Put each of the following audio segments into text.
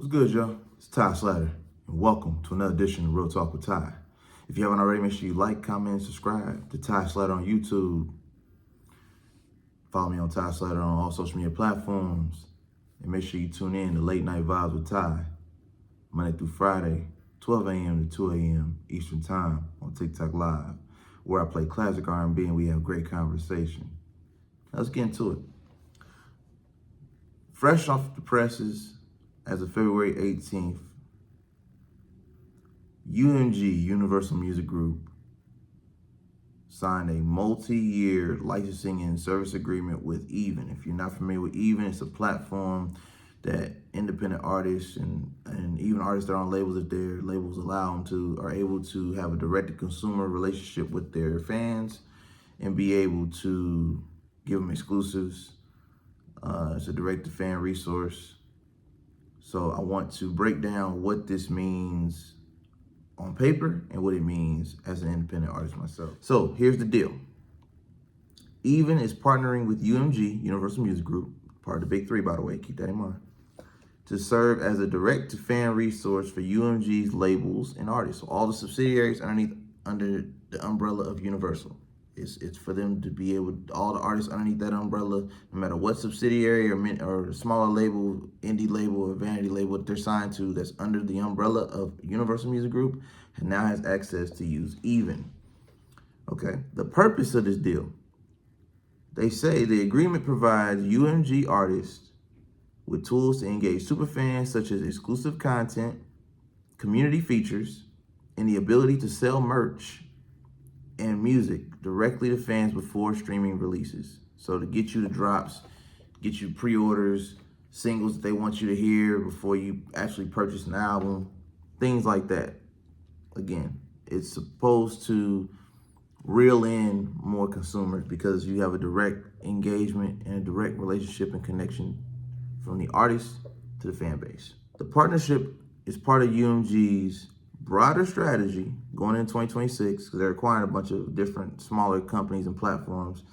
What's good, y'all? It's Ty Slatter, and welcome to another edition of Real Talk with Ty. If you haven't already, make sure you like, comment, and subscribe to Ty Slatter on YouTube. Follow me on Ty Slatter on all social media platforms, and make sure you tune in to Late Night Vibes with Ty, Monday through Friday, 12 a.m. to 2 a.m. Eastern Time on TikTok Live, where I play classic R&B and we have great conversation. Let's get into it. Fresh off the presses, as of February 18th, UMG, Universal Music Group, signed a multi-year licensing and service agreement with Even. If you're not familiar with Even, it's a platform that independent artists and even artists that are on labels, if their labels allow them to, are able to have a direct-to-consumer relationship with their fans and be able to give them exclusives. It's a direct-to-fan resource. So I want to break down what this means on paper and what it means as an independent artist myself. So here's the deal. Even is partnering with UMG, Universal Music Group, part of the Big Three, by the way, keep that in mind, to serve as a direct-to-fan resource for UMG's labels and artists. So all the subsidiaries under the umbrella of Universal. It's for them to be able, all the artists underneath that umbrella, no matter what subsidiary or smaller label, indie label, or vanity label that they're signed to that's under the umbrella of Universal Music Group, and now has access to use Even. Okay, the purpose of this deal, they say the agreement provides UMG artists with tools to engage superfans such as exclusive content, community features, and the ability to sell merch and music directly to fans before streaming releases. So to get you the drops, get you pre-orders, singles that they want you to hear before you actually purchase an album, things like that. Again, it's supposed to reel in more consumers because you have a direct engagement and a direct relationship and connection from the artist to the fan base. The partnership is part of UMG's broader strategy going into 2026, because they're acquiring a bunch of different smaller companies and platforms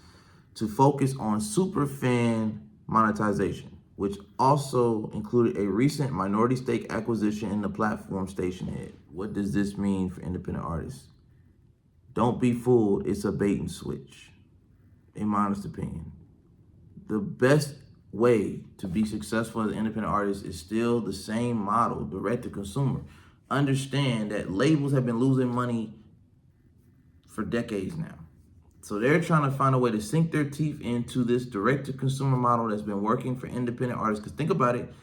to focus on super fan monetization, which also included a recent minority stake acquisition in the platform Stationhead. What does this mean for independent artists? Don't be fooled, it's a bait and switch, in my honest opinion. The best way to be successful as an independent artist is still the same model, direct to consumer. Understand that labels have been losing money for decades now. So they're trying to find a way to sink their teeth into this direct-to-consumer model that's been working for independent artists. Because think about it,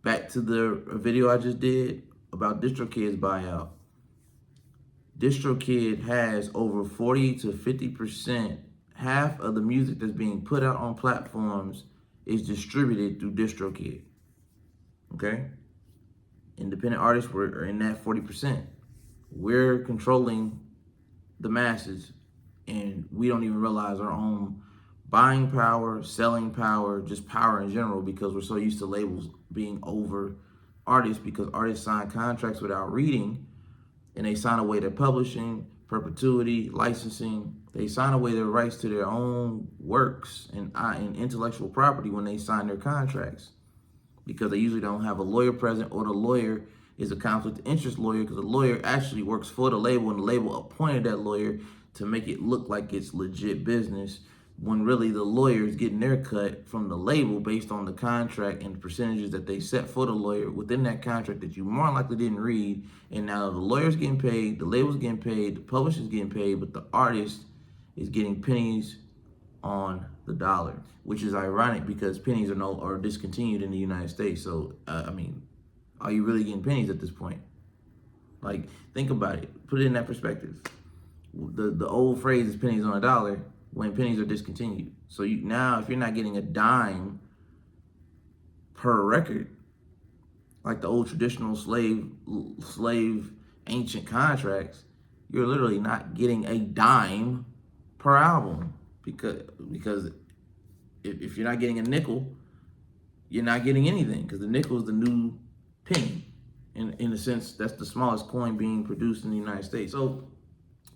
back to the video I just did about DistroKid's buyout. DistroKid has over 40 to 50%, half of the music that's being put out on platforms is distributed through DistroKid, okay? Independent artists are in that 40%. We're controlling the masses, and we don't even realize our own buying power, selling power, just power in general, because we're so used to labels being over artists, because artists sign contracts without reading, and they sign away their publishing, perpetuity, licensing. They sign away their rights to their own works and intellectual property when they sign their contracts, because they usually don't have a lawyer present, or the lawyer is a conflict of interest lawyer, because the lawyer actually works for the label and the label appointed that lawyer to make it look like it's legit business, when really the lawyer is getting their cut from the label based on the contract and the percentages that they set for the lawyer within that contract that you more likely didn't read. And now the lawyer's getting paid, the label's getting paid, the publisher's getting paid, but the artist is getting pennies on the dollar, which is ironic because pennies are discontinued in the United States. So, I mean, are you really getting pennies at this point? Like, think about it. Put it in that perspective. The old phrase is pennies on a dollar when pennies are discontinued. So now, if you're not getting a dime per record, like the old traditional slave ancient contracts, you're literally not getting a dime per album, because if you're not getting a nickel, you're not getting anything, because the nickel is the new penny. In a sense, that's the smallest coin being produced in the United States. So,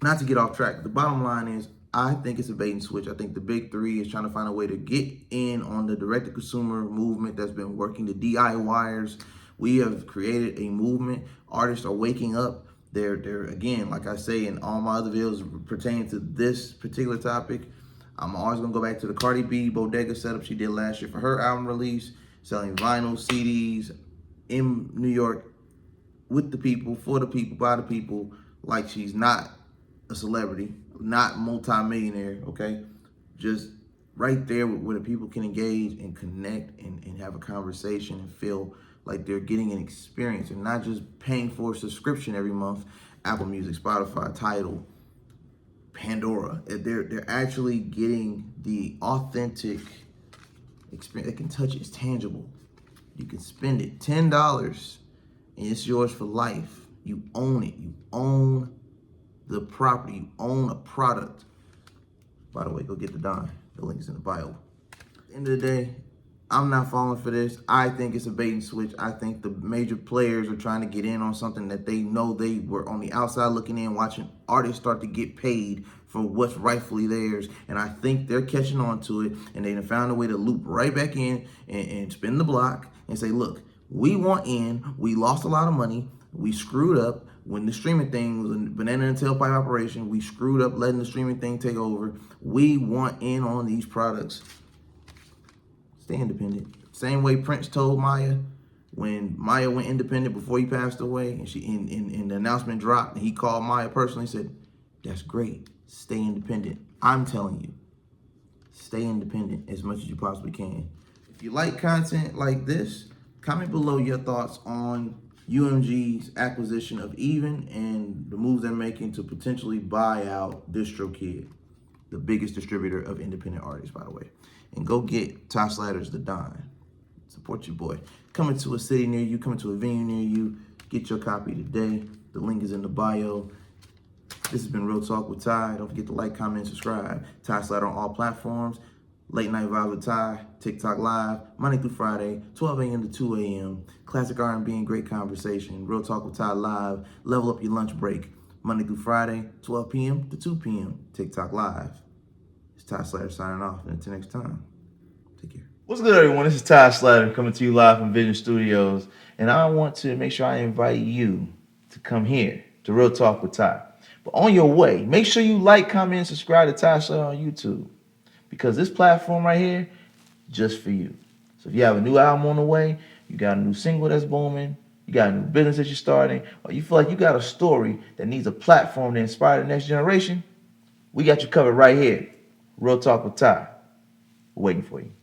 not to get off track, the bottom line is, I think it's a bait and switch. I think the Big Three is trying to find a way to get in on the direct-to-consumer movement that's been working, the DIYers, We have created a movement. Artists are waking up. They're again, like I say in all my other videos pertaining to this particular topic, I'm always gonna go back to the Cardi B bodega setup she did last year for her album release, selling vinyl, CDs in New York with the people, for the people, by the people, like she's not a celebrity, not multi-millionaire, okay? Just right there where the people can engage and connect and have a conversation and feel like they're getting an experience and not just paying for a subscription every month. Apple Music, Spotify, Tidal, Pandora. They're actually getting the authentic experience. They can touch it. It's tangible. You can spend it. $10 and it's yours for life. You own it. You own the property. You own a product. By the way, go get the Don. The link is in the bio. At the end of the day, I'm not falling for this. I think it's a bait and switch. I think the major players are trying to get in on something that they know they were on the outside looking in, watching artists start to get paid for what's rightfully theirs. And I think they're catching on to it, and they found a way to loop right back in and spin the block and say, look, we want in. We lost a lot of money. We screwed up. When the streaming thing was a banana and tailpipe operation, we screwed up letting the streaming thing take over. We want in on these products. Stay independent. Same way Prince told Maya when Maya went independent before he passed away, and she in the announcement dropped, and he called Maya personally and said, that's great. Stay independent. I'm telling you, stay independent as much as you possibly can. If you like content like this, comment below your thoughts on UMG's acquisition of Even and the moves they're making to potentially buy out DistroKid, the biggest distributor of independent artists, by the way. And go get Ty Slatter's The Don. Support your boy. Coming to a city near you, coming to a venue near you. Get your copy today. The link is in the bio. This has been Real Talk with Ty. Don't forget to like, comment, and subscribe. Ty Slatter on all platforms. Late Night Vibes with Ty, TikTok Live, Monday through Friday, 12 a.m. to 2 a.m. Classic R&B and great conversation. Real Talk with Ty Live. Level up your lunch break. Monday through Friday, 12 p.m. to 2 p.m. TikTok Live. It's Ty Slatter signing off. And until next time, take care. What's good, everyone? This is Ty Slatter coming to you live from Vision Studios. And I want to make sure I invite you to come here to Real Talk with Ty. But on your way, make sure you like, comment, and subscribe to Ty Slatter on YouTube. Because this platform right here, just for you. So if you have a new album on the way, you got a new single that's booming, you got a new business that you're starting, or you feel like you got a story that needs a platform to inspire the next generation, we got you covered right here. Real Talk with Ty. We're waiting for you.